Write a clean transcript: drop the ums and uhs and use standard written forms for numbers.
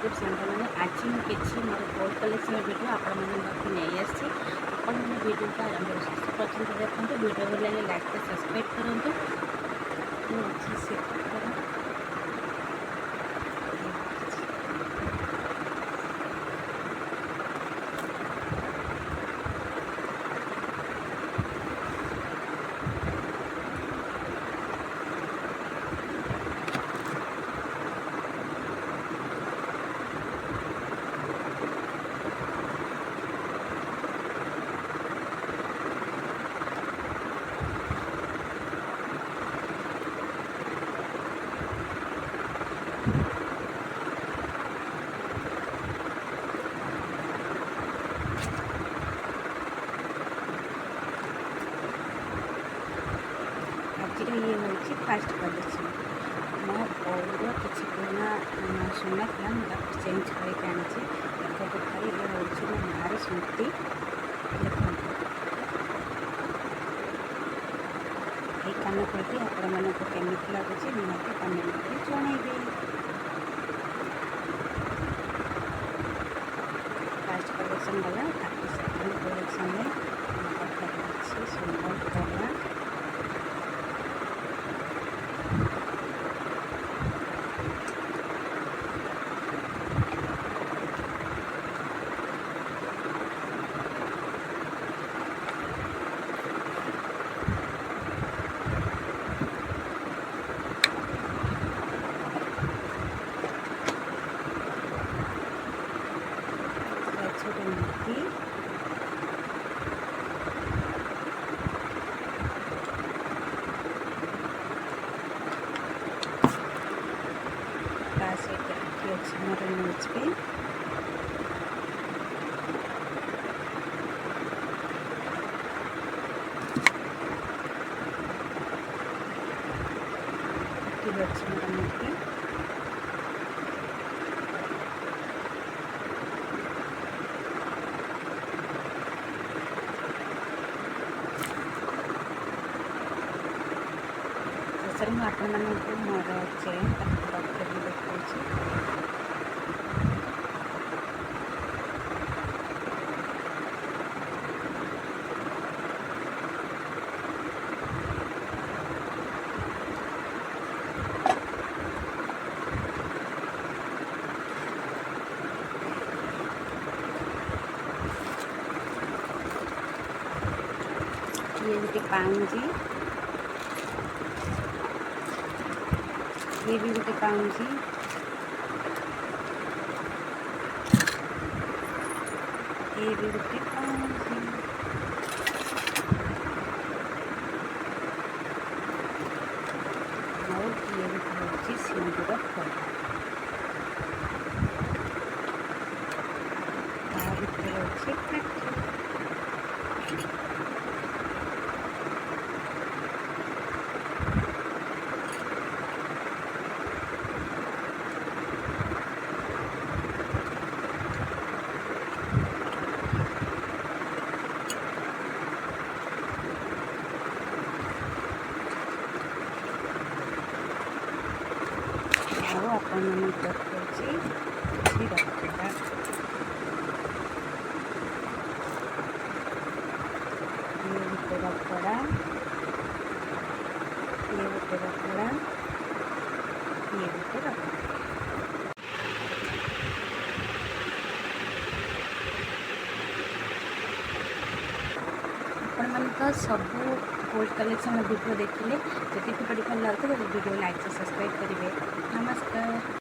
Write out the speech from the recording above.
Good Sunday मैंने आज किसी मोर गोल्ड कलेक्शन वीडियो आपण नहीं आसी आपण मैंने वीडियो को आरंभ शेष पर्यटन देखते वीडियो भल लगे लाइक सब्सक्राइब करूँ। आज ये हूँ फास्ट कलेक्शन मो बउर किसी पुराना सुना था मुझे चेंज करके आनी एक कथा ये हूँ मो मार स्मृति देखो ये कानफुलटी आपण मानक केमिति लगुच निहत कमेंट में जनइबे। फास्ट कलेक्शन गला ताकि सेकेंड कलेक्शन में अच्छी सुंदर कला मोर न्यूज पे सर आपण मानक मोर चेन देखा ये गोटे पाउंजी ये भी गोटे पाउंजी ये भी गोटे पाउंजी और ये भी सिंदूर फल अच्छे आपण देखुची रखा ये गोटे रखड़ा ये गोटे रखड़ा ये गोटे रखड़ा आपण मान सब गोल्ड कलेक्शन वीडियो देखिले जब वीडियो भल लगे वीडियो लाइक सब्सक्राइब करेंगे। नमस्कार।